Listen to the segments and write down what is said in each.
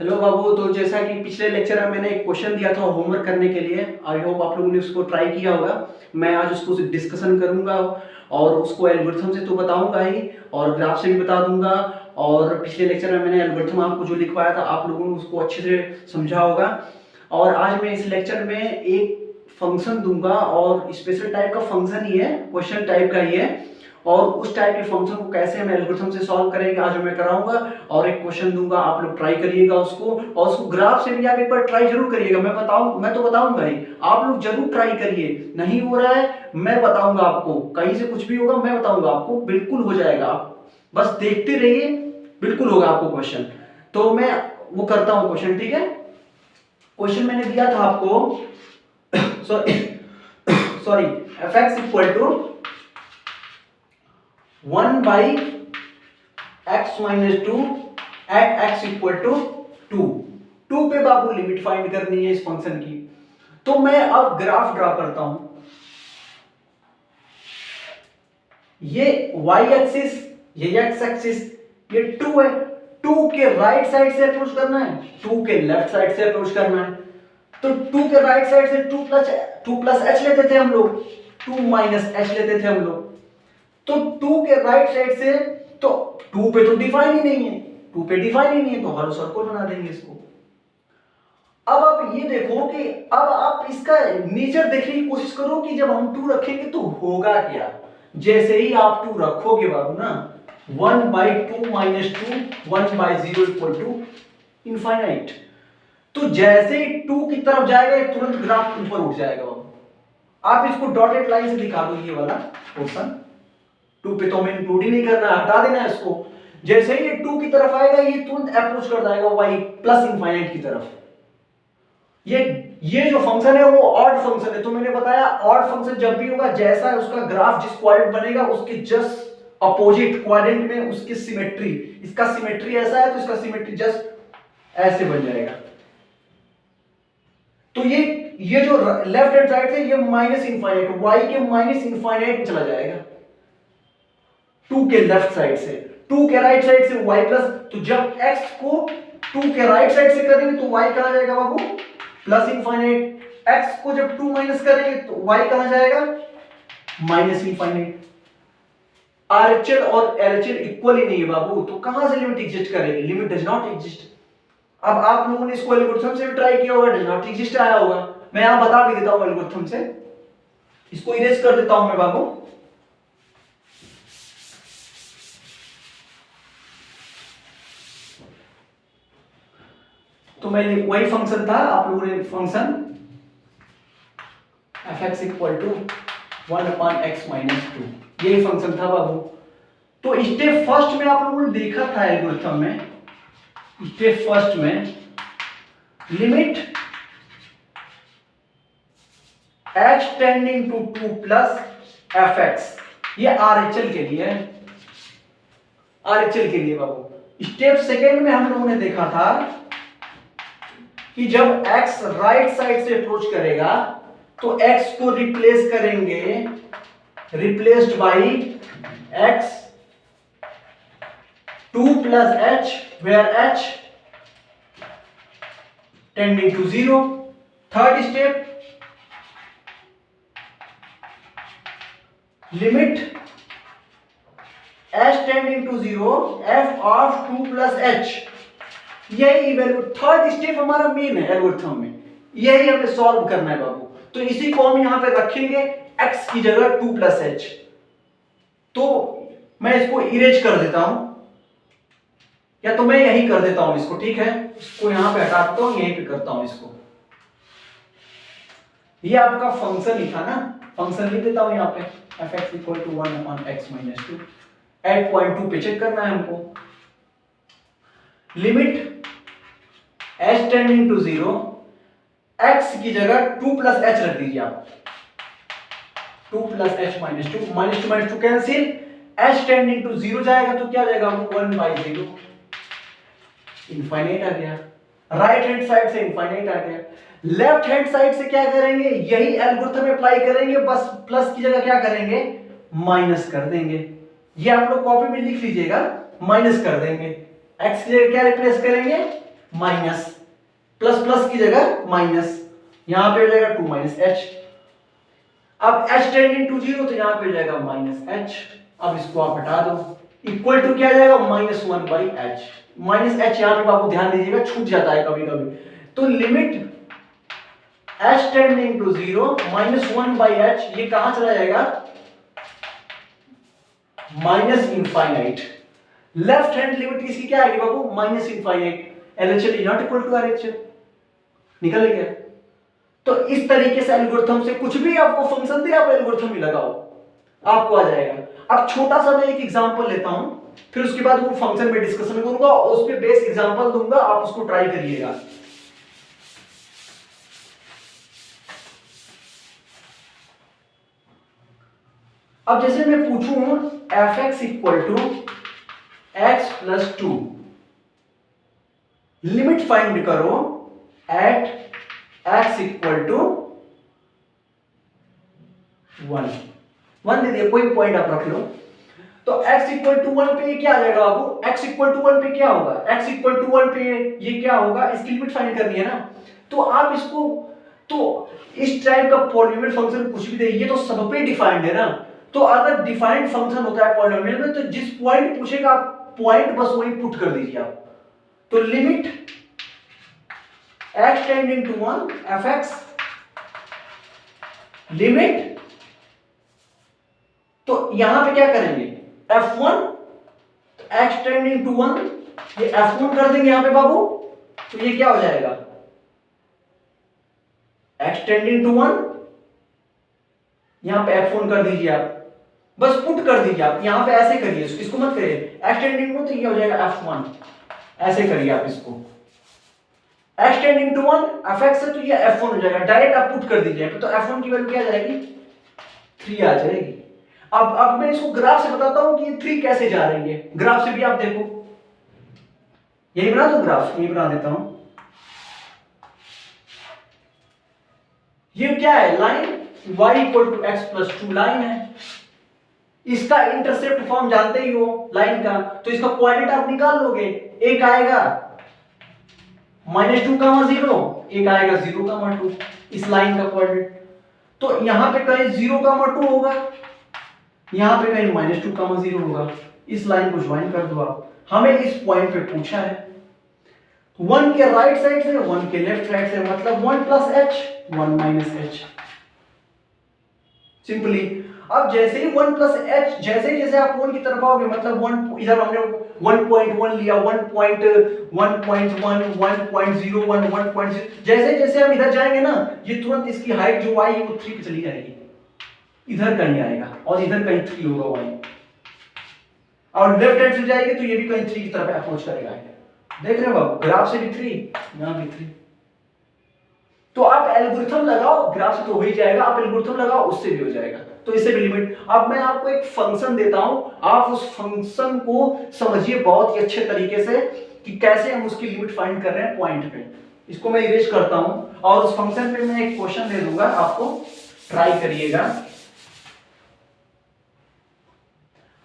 Hello बाबू। तो जैसा कि पिछले लेक्चर में मैंने एक क्वेश्चन दिया था होमवर्क करने के लिए, आई होप आप लोगों ने उसको ट्राई किया होगा। मैं आज उसको डिस्कशन करूंगा और उसको एल्गोरिथम से तो बताऊंगा ही और ग्राफ से भी बता दूंगा। और पिछले लेक्चर में मैंने एल्गोरिथम आपको जो लिखवाया था आप लोगों ने उसको अच्छे से समझा होगा। और आज मैं इस लेक्चर में एक फंक्शन दूंगा और स्पेशल टाइप का फंक्शन ही है, क्वेश्चन टाइप का ही है। और उस टाइप के फंक्शन को कैसे हम एल्गोरिथम से सॉल्व करेंगे आज मैं कराऊंगा। और एक क्वेश्चन दूंगा, आप लोग ट्राई करिएगा उसको, और उसको ग्राफ से भी आप एक बार ट्राई जरूर करिएगा। मैं तो बताऊंगा ही, आप लोग जरूर ट्राई करिए। नहीं हो रहा है मैं बताऊंगा आपको, कहीं से कुछ भी होगा मैं बताऊंगा आपको, बिल्कुल हो जाएगा। आप बस देखते रहिए, बिल्कुल होगा आपको क्वेश्चन। तो मैं वो करता हूं क्वेश्चन, ठीक है। क्वेश्चन मैंने दिया था आपको sorry sorry F X equal to 1/x-2 at x equal to 2 पे बाबू लिमिट फाइंड करनी है इस फंक्शन की। तो मैं अब ग्राफ ड्रा करता हूं। ये y एक्सिस, ये x एक्सिस, ये 2 है। 2 के राइट साइड से अप्रोच करना है, 2 के लेफ्ट साइड से अप्रोच करना है। तो 2 के राइट साइड से 2 प्लस h लेते थे हम लोग, 2 माइनस h लेते थे हम लोग। तो 2 के राइट साइड से, तो 2 पे तो डिफाइन ही नहीं है, 2 पे डिफाइन ही नहीं है, तो हॉलो सर्कल बना देंगे इसको। अब आप ये देखो कि अब आप इसका नेचर देखने की कोशिश करो कि जब हम 2 रखेंगे तो होगा क्या। जैसे ही आप 2 रखोगे बाबू ना, 1/2 माइनस 2 1/0 इक्वल टू इनफाइनाइट। तो जैसे ही 2 की तरफ जाएगा ये तुरंत ग्राफ ऊपर उठ जाएगा बाबू। आप इसको डॉटेड लाइन से दिखा दो, ये वाला पोर्शन। 2 पे तो हमें इंक्लूड ही नहीं करना, हटा देना है इसको। जैसे ही ये 2 की तरफ आएगा ये तुरंत अप्रोच कर जाएगा y प्लस इनफाइनाइट की तरफ। ये जो फंक्शन है वो ऑड फंक्शन है। तो मैंने बताया ऑड फंक्शन जब भी होगा, जैसा है उसका ग्राफ जिस क्वाड्रेंट बनेगा उसके जस्ट अपोजिट क्वाड्रेंट में उसकी सिमेट्री, इसका सिमेट्री ऐसा है तो इसका सिमेट्री जस्ट ऐसे बन जाएगा। तो ये जो लेफ्ट हैंड साइड है ये माइनस इनफाइनाइट, y के माइनस इनफाइनाइट में चला जाएगा 2 के लेफ्ट साइड से। 2 के राइट साइड से y प्लस, तो जब x को 2 के राइट साइड से करेंगे तो y कहां जाएगा बाबू, प्लस इनफाइनाइट। x को जब 2 माइनस करेंगे तो y कहां जाएगा, माइनस इनफाइनाइट। RHL और LHL इक्वल ही नहीं है बाबू, तो कहां से लिमिट एग्जिस्ट करेगी, लिमिट डज नॉट एग्जिस्ट। अब आप लोगों ने इसको एल्गोरिथम से भी ट्राई किया होगा, डज नॉट एग्जिस्ट आया होगा। मैं यहां बता भी देता हूं एल्गोरिथम से, इसको इरेज कर देता हूं मैं बाबू। तो मैं वही फंक्शन था, आप लोगों ने function fx equal to 1/x-2, यही फंक्शन था बाबू। तो स्टेप फर्स्ट में आप लोगों ने देखा था एल्गोरिथम में, स्टेप फर्स्ट में limit x tending to 2 plus fx, ये RHL के लिए है, RHL के लिए बाबू। स्टेप सेकेंड में हम लोगों ने देखा था कि जब x राइट साइड से अप्रोच करेगा तो x को रिप्लेस करेंगे, replaced by x 2 plus h where h tending to 0। Third step limit h tending to 0 f of 2 plus h, यही वैल्यू थर्ड स्टेप हमारा मेन है एल्गोरिथम में, यही हमें सॉल्व करना है बाबू। तो इसी को हम यहां पे रखेंगे x की जगह 2 प्लस h। तो मैं इसको इरेज कर देता हूं, या तो मैं यही कर देता हूं इसको, ठीक है। इसको यहां पे हटा देता हूं, यहीं पे करता हूं इसको। ये आपका फंक्शन ही था ना, फंक्शन लिख देता हूं यहां पे fx equal to 1/x-2 at point 2 पे चेक करना है हमको। Limit h tending to 0, x की जगह 2 प्लस h रख दीजिए आप, 2 plus h minus 2, minus 2 minus 2 cancel, h tending to 0 जाएगा तो क्या हो जाएगा 1/0, इनफाइनाइट आ गया। राइट हैंड साइड से इनफाइनाइट आ गया। लेफ्ट हैंड साइड से क्या करेंगे, यही एल्गोरिथम अप्लाई करेंगे, बस प्लस की जगह क्या करेंगे, माइनस कर देंगे। ये आप लोग कॉपी में लिख लीजिएगा, माइनस कर देंगे। x की जगह क्या रिप्लेस करेंगे, माइनस, प्लस प्लस की जगह माइनस, यहां पे हो जाएगा 2 माइनस एच। अब h टेंडिंग टू 0 तो यहां पे हो जाएगा माइनस एच। अब इसको आप हटा दो, इक्वल टू क्या आ जाएगा minus 1 by H. Minus H यहां पे आपको ध्यान दीजिएगा छूट जाता है कभी कभी, तो limit h tending to 0 minus 1 by h, ये कहां चला जाएगा minus infinite. Left hand limit इसकी क्या आएगी बाबू minus infinite. LHL is not equal to RHL, निकल गया। तो इस तरीके से एल्गोरिथम से कुछ भी आपको फंक्शन दे आप एल्गोरिथम ही लगाओ, आपको आ जाएगा। अब छोटा सा मैं एक एग्जांपल लेता हूं, फिर उसके बाद वो फंक्शन में डिस्कशन करूंगा और उस पे बेस एग्जांपल दूंगा, आप उसको ट्राई करिएगा। अब जैसे मैं पूछूं fx equal to x plus 2, limit find करो एट x इक्वल टू 1 दे दिया, कोई पॉइंट आप रख लो। तो x इक्वल टू 1 पे ये क्या आ जाएगा बाबू, x इक्वल टू 1 पे क्या होगा, x इक्वल टू 1 पे ये क्या होगा, इसकी लिमिट फाइंड करनी है ना। तो आप इसको, तो इस टाइप का पॉलिनोमियल फंक्शन कुछ भी दे, ये तो सब पे डिफाइंड है ना। तो अगर डिफाइंड फंक्शन होता है पॉलिनोमियल में, तो जिस पॉइंट पूछेगा आप पॉइंट बस वही पुट कर दीजिए आप। तो limit x tending to 1 fx, limit, तो यहां पे क्या करेंगे f1, तो x टेंडिंग टू 1 ये f1 कर देंगे यहां पे बाबू, तो ये क्या हो जाएगा x टेंडिंग टू 1, यहां पे f1 कर दीजिए आप, बस पुट कर दीजिए आप, यहां पे ऐसे करिए, इसको मत करिए x टेंडिंग टू, तो ये हो जाएगा f1, ऐसे करिए आप इसको। x टेंडिंग टू 1 fx है तो ये f1 हो जाएगा, डायरेक्ट आप पुट कर दीजिए, तो f1 की वैल्यू क्या आ जाएगी 3 आ जाएगी। अब मैं इसको ग्राफ से बताता हूं कि ये 3 कैसे जा रही है, ग्राफ से भी आप देखो, यही बना दो ग्राफ, यही बना देता हूं। ये क्या है line y equal to x plus 2 line है, इसका इंटरसेप्ट फॉर्म जानते ही हो लाइन का, तो इसका कोऑर्डिनेट आप निकाल लोगे, एक आएगा -2, 0, एक आएगा 0, 2, इस लाइन का कोऑर्डिनेट। तो यहां पे कहीं 0, 2 होगा, यहां पे कहीं -2, 0 होगा, इस लाइन को ज्वाइन कर दो आप। हमें इस पॉइंट पे पूछा है 1 के राइट साइड से 1 के लेफ्ट साइड से, मतलब 1 plus h 1 minus h, simply. अब जैसे ही 1 प्लस h, जैसे जैसे आप 1 की तरफ आओगे, मतलब 1 इधर हमने 1.1 लिया, 1.1, 1.01, 1.0, जैसे जैसे हम इधर जाएंगे ना, ये तुरंत इसकी हाइट जो y है वो 3 पे चली जाएगी, इधर कहीं आएगा और इधर कहीं 3 होगा y, और लेफ्ट हैंड से जाएगी तो ये भी कहीं 3 की तरफ अप्रोच करेगा। देख रहे हो बाबू, ग्राफ से भी 3, यहां भी 3। तो आप एल्गोरिथम लगाओ, ग्राफ से तो हो ही जाएगा, आप एल्गोरिथम लगाओ उससे भी हो जाएगा, तो इससे भी लिमिट। अब मैं आपको एक फंक्शन देता हूं, आप उस फंक्शन को समझिए बहुत ही अच्छे तरीके से कि कैसे हम उसकी लिमिट फाइंड कर रहे हैं पॉइंट पे। इसको मैं इरेज करता हूं और उस फंक्शन पे मैं एक क्वेश्चन दे दूंगा, आपको ट्राई करिएगा।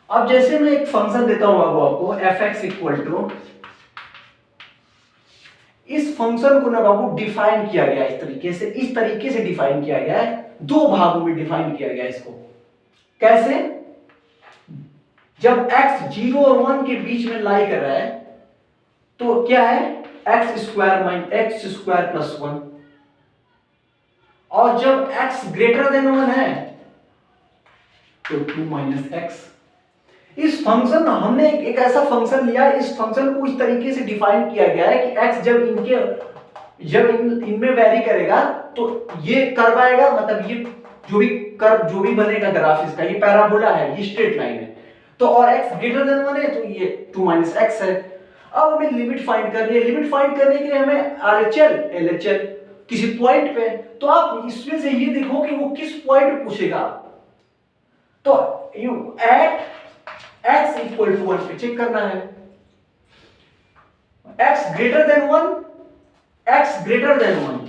अब जैसे मैं एक फंक्शन देता हूं आपको fx इक्वल टू, इस फंक्शन को ना बाबू डिफाइन किया गया इस तरीके से डिफाइन किया गया है, 2 भागों में डिफाइन किया गया है इसको। कैसे, जब x 0 और 1 के बीच में लाई कर रहा है तो क्या है x square minus x square plus 1, और जब x ग्रेटर देन 1 है तो 2 माइनस x। इस फंक्शन हमने एक ऐसा फंक्शन लिया, इस फंक्शन को इस तरीके से डिफाइन किया गया है कि x जब इनमें वेरी करेगा तो ये कर्व आएगा, मतलब ये जो भी कर्व जो भी बनेगा ग्राफ इसका, ये पैराबोला है, ये स्ट्रेट लाइन है, तो और x ग्रेटर देन 1 है तो ये 2 माइनस x है। अब हमें लिमिट फाइंड करनी है, लिमिट फाइंड करने के लिए हमें RHL LHL किसी पॉइंट पे, तो आप इसमें से ये देखो कि वो किस पॉइंट पे पूछेगा, तो you at x equal to 1 पे चेक करना है, x greater than 1, x greater than 1,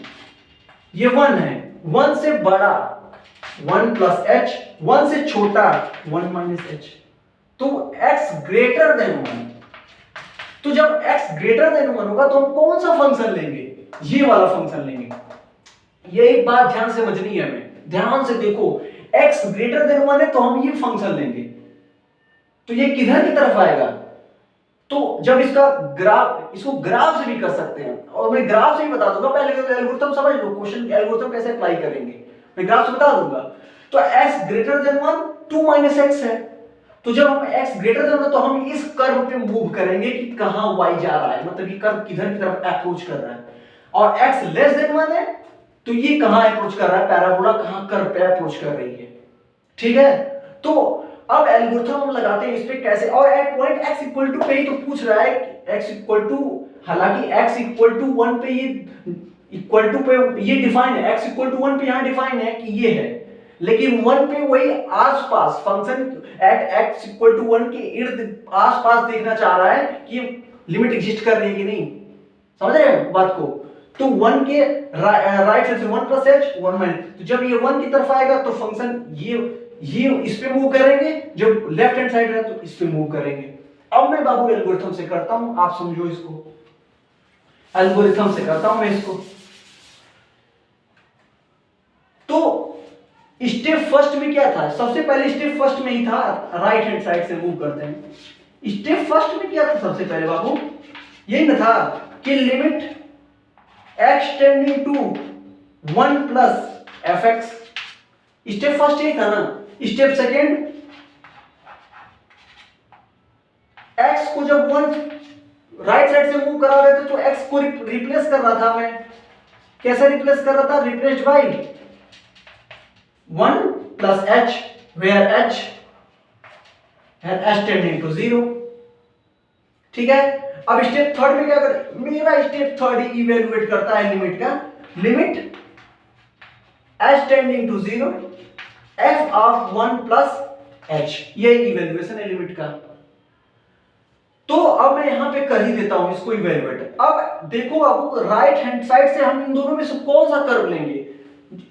ये 1 है, 1 से बड़ा 1 प्लस h, 1 से छोटा 1 माइनस h, तो x ग्रेटर देन 1, तो जब x ग्रेटर देन 1 होगा तो हम कौन सा फंक्शन लेंगे, ये वाला फंक्शन लेंगे। ये एक बात ध्यान से समझनी है हमें, ध्यान से देखो, x ग्रेटर देन 1 है तो हम ये फंक्शन लेंगे, तो ये किधर की तरफ आएगा, तो जब इसका ग्राफ, इसको ग्राफ से भी कर सकते हैं और मैं ग्राफ से ही बता दूंगा, पहले तो एल्गोरिथम समझ लो, क्वेश्चन एल्गोरिथम कैसे अप्लाई करेंगे, मैं ग्राफ से बता दूंगा। तो x greater than 1 2 minus x है, तो जब हम x ग्रेटर देन 1 तो हम इस कर्व पे मूव करेंगे कि कहां y जा रहा है, मतलब ये कर्व किधर की तरफ अप्रोच कर रहा है, और x लेस देन 1 है तो ये कहां अप्रोच कर रहा है, पैराबोला कहां कर्व पे अप्रोच कर रही है, ठीक है। तो अब एल्गोरिथम हम लगाते हैं इस पे कैसे, और at point x equal to पे ही तो पूछ रहा है कि x इक्वल टू, हालांकि x इक्वल टू 1 पे ये इक्वल टू पे ये डिफाइन है, x इक्वल टू 1 पे यहां डिफाइन है कि ये है, लेकिन 1 पे वही आसपास function at x equal to 1 के इर्द आसपास देखना चाह रहा है कि लिमिट एग्जिस्ट कर रही है कि नहीं, समझ रहे हैं बात को। तो 1 के राइट साइड से 1 प्लस h 1 माइनस, तो जब ये 1 की तरफ आएगा तो फंक्शन ये इस पे मूव करेंगे, जब लेफ्ट हैंड साइड है तो इस पे मूव करेंगे। अब मैं बाबू एल्गोरिथम से करता हूं, आप समझो इसको, एल्गोरिथम से करता हूं मैं इसको। तो स्टेप फर्स्ट में क्या था, सबसे पहले स्टेप फर्स्ट में ही था राइट हैंड साइड से मूव करते हैं। स्टेप फर्स्ट में क्या था सबसे पहले बाबू, यही ना था कि limit x tending to 1 plus fx, step first यही था ना। स्टेप सेकेंड, x को जब 1 राइट साइड से मूव करा रहे थे तो x को रिप्लेस कर रहा था मैं, कैसे रिप्लेस कर रहा था, replaced by 1 plus h where h tending to 0, ठीक है। अब स्टेप थर्ड में क्या कर, मेरा स्टेप थर्ड इवेलुएट करता है लिमिट का, limit h tending to 0 f of 1 plus h, ये इवेल्युएशन है लिमिट का। तो अब मैं यहां पे कर ही देता हूं इसको इवेल्युएट। अब देखो, अब राइट हैंड साइड से हम इन दोनों में से कौन सा कर्व लेंगे,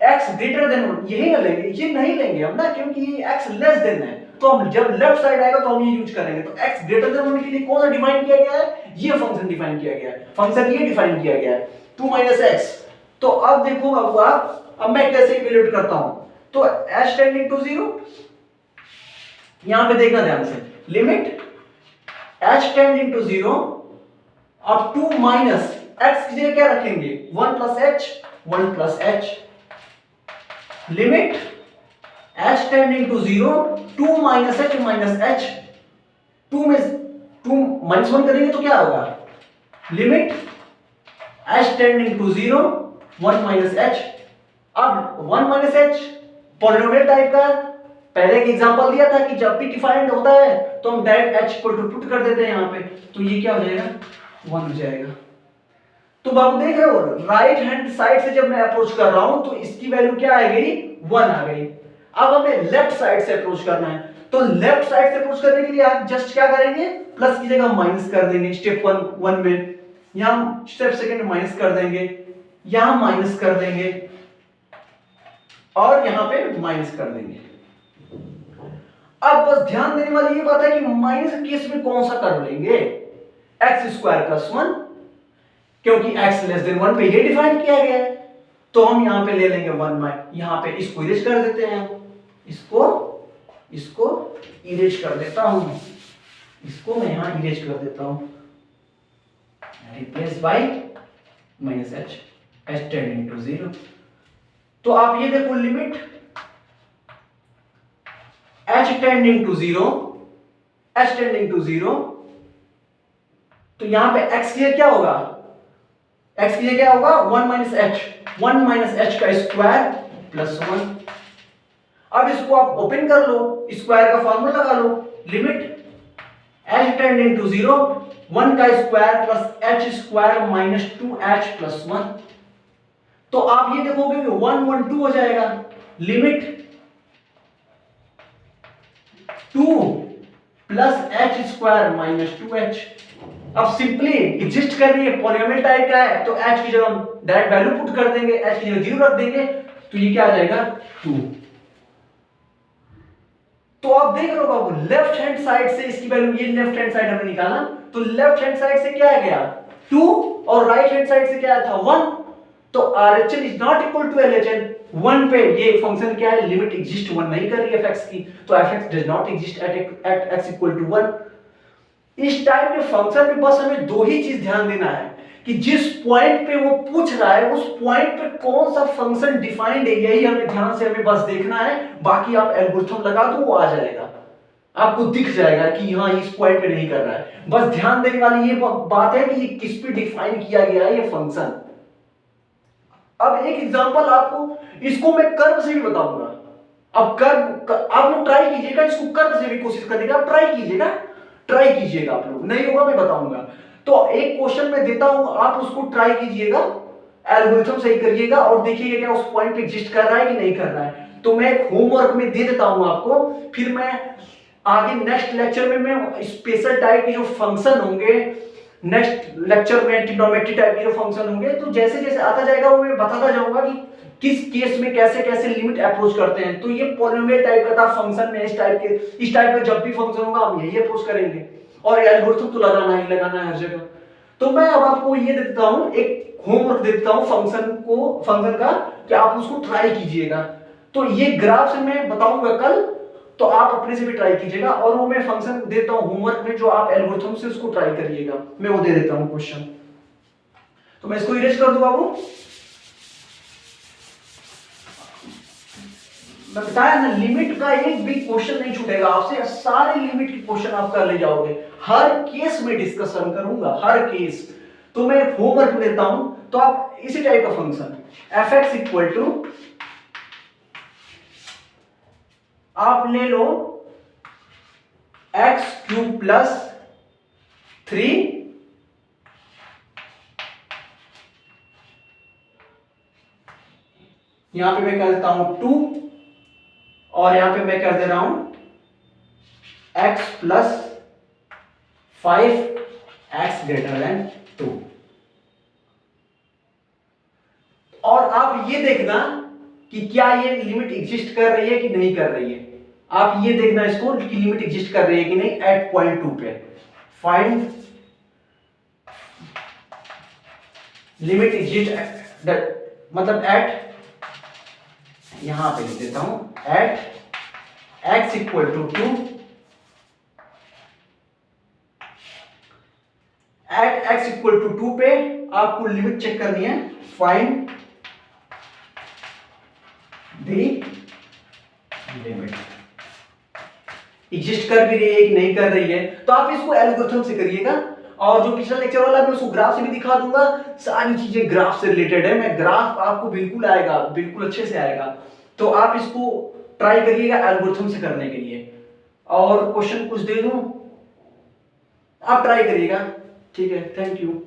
x ग्रेटर देन 1 यही ना लेंगे, ये नहीं लेंगे हम ना, क्योंकि ये x लेस देन है, तो हम जब लेफ्ट साइड आएगा तो हम ये यूज करेंगे। तो x ग्रेटर देन 1 के लिए कौन सा डिफाइन किया गया है, ये फंक्शन डिफाइन किया गया है, फंक्शन ये डिफाइन किया गया है 2 माइनस x। तो अब देखो बाबू आप, अब मैं कैसे इवेल्युएट करता हूं, तो h टेंडिंग टू 0, यहां पे देखना ध्यान से, लिमिट h टेंडिंग टू 0 अब 2 माइनस x की जगह क्या रखेंगे 1 plus h 1 plus h, limit h tending to 0 2 minus h minus h, 2 में 2 माइनस 1 करेंगे तो क्या होगा, limit h tending to 0 1 minus h। अब 1 माइनस h पॉलिनोमियल टाइप का, पहले एक एग्जांपल दिया था कि जब भी डिफाइंड होता है तो हम direct h equal to put कर देते हैं यहां पे, तो ये क्या हो जाएगा 1 हो जाएगा। तो बाबू देख रहे हो, राइट हैंड साइड से जब मैं अप्रोच कर रहा हूं तो इसकी वैल्यू क्या आ गई 1 आ गई। अब हमें लेफ्ट साइड से अप्रोच करना है, तो लेफ्ट साइड से अप्रोच करने के लिए आप जस्ट क्या करेंगे, प्लस की जगह माइनस कर देंगे स्टेप 1 में, यहां स्टेप सेकंड माइनस कर देंगे, यहां माइनस कर देंगे और यहां पे माइनस कर देंगे। अब बस ध्यान देने वाली ये बात है कि माइनस केस में कौन सा कर्व लेंगे, x स्क्वायर प्लस 1, क्योंकि x लेस देन 1 पे ये डिफाइन किया गया है, तो हम यहां पे ले लेंगे 1 यहां पे इसको इरेज कर देते हैं, इसको इरेज कर देता हूं, इसको मैं यहां इरेज कर देता हूं, replace by minus h tending to 0। तो आप ये देखो, लिमिट h टेंडिंग टू 0, तो यहां पे x की क्या होगा, x की क्या होगा 1 माइनस h का स्क्वायर प्लस 1। अब इसको आप ओपन कर लो, स्क्वायर का फॉर्मूला लगा लो, लिमिट h टेंडिंग टू 0 1 का square plus h square minus 2h plus 1। तो आप ये देखोगे 1 1 2 हो जाएगा, limit 2 plus h square minus 2h। अब सिंपली एग्जिस्ट कर रही है, पॉलिनोमियल टाइप का है, तो h की जगह हम डायरेक्ट वैल्यू पुट कर देंगे, h की जगह 0 रख देंगे, तो ये क्या आ जाएगा 2। तो आप देख रहे हो बाबू, लेफ्ट हैंड साइड से इसकी वैल्यू, ये लेफ्ट हैंड साइड हमने निकाला, तो लेफ्ट हैंड साइड से क्या आ गया 2 और राइट हैंड साइड से क्या आया था 1, तो RHN is not equal to LHN। 1 पे ये फंक्शन क्या है, लिमिट एग्जिस्ट 1 नहीं कर रही है fx की, तो fx does not exist at x equal to 1। इस टाइप के फंक्शन में बस हमें दो ही चीज ध्यान देना है कि जिस पॉइंट पे वो पूछ रहा है उस पॉइंट पे कौन सा फंक्शन डिफाइंड है, यही हमें ध्यान से हमें बस देखना है। बाकी आप एल्गोरिथम लगा दो, वो आ जाएगा, आपको दिख जाएगा कि हाँ इस पॉइंट पे नहीं कर रहा है। बस ध्यान देने वाली ये बात है कि ये किस पे डिफाइन किया गया है ये फंक्शन। अब एक एग्जांपल आपको, इसको मैं कर्व से भी बताऊंगा। अब कर्व आप लोग ट्राई कीजिएगा, इसको कर्व से भी कोशिश करने का ट्राई कीजिएगा आप लोग, नहीं होगा मैं बताऊंगा। तो एक क्वेश्चन मैं देता हूं, आप उसको ट्राई कीजिएगा, एल्गोरिथम सही करिएगा और देखिएगा क्या उस पॉइंट पे एग्जिस्ट कर रहा है कि नहीं कर रहा है। तो मैं एक होमवर्क में दे देता हूं आपको, फिर मैं आगे नेक्स्ट लेक्चर में मैं स्पेशल टाइप के जो फंक्शन होंगे, नेक्स्ट लेक्चर में ट्रिग्नोमेट्री टाइप के जो फंक्शन होंगे, तो जैसे जैसे आता जाएगा वो मैं बताता जाऊंगा कि किस केस में कैसे कैसे लिमिट अप्रोच करते हैं। तो ये पॉलिनोमियल टाइप का था फंक्शन में, इस टाइप का जब भी फंक्शन होगा हम यही अप्रोच करेंगे, और एल्गोरिथम तो लगाना है हर जगह। तो मैं अब आपको ये दे देता हूं, एक होमवर्क दे देता हूं फंक्शन का, कि आप उसको ट्राई कीजिएगा। तो ये ग्राफ से मैं बताऊंगा कल, तो आप अपने से भी ट्राई कीजिएगा, और वो मैं फंक्शन देता हूं होमवर्क में जो आप एल्गोरिथम से उसको ट्राई करिएगा, मैं वो दे देता हूं क्वेश्चन। तो मैं इसको इरेज कर दूं बाबू। मैं बताया ना, लिमिट का एक भी क्वेश्चन नहीं छूटेगा आपसे, सारे लिमिट के क्वेश्चन आप कर ले जाओगे, हर केस में डिस्कशन करूंगा, हर केस। तो मैं होमवर्क देता हूं, तो आप इसी टाइप का फंक्शन fx इक्वल टू, आप ले लो x क्यूब प्लस 3 यहां पे मैं कर देता हूं 2, और यहां पे मैं कर दे रहा हूं x plus 5 x greater then 2। और आप ये देखना कि क्या ये लिमिट एग्जिस्ट कर रही है कि नहीं कर रही है। आप ये देखना इसको कि लिमिट एग्जिस्ट कर रही है कि नहीं एट पॉइंट 2 पे। फाइंड लिमिट एग्जिस्ट मतलब एट, यहां पे लिख देता हूं at x equal to 2, at x equal to 2 पे आपको लिमिट चेक करनी है। फाइंड दी लिमिट, एग्जिस्ट कर भी रही है कि नहीं कर रही है, तो आप इसको एल्गोरिथम से करिएगा। और जो पिछला लेक्चर वाला मैं उसको ग्राफ से भी दिखा दूंगा, सारी चीजें ग्राफ से रिलेटेड है, मैं ग्राफ आपको बिल्कुल आएगा, बिल्कुल अच्छे से आएगा। तो आप इसको ट्राई करिएगा एल्गोरिथम से करने के लिए। और क्वेश्चन कुछ दे दूं, आप ट्राई करिएगा, ठीक है, थैंक यू।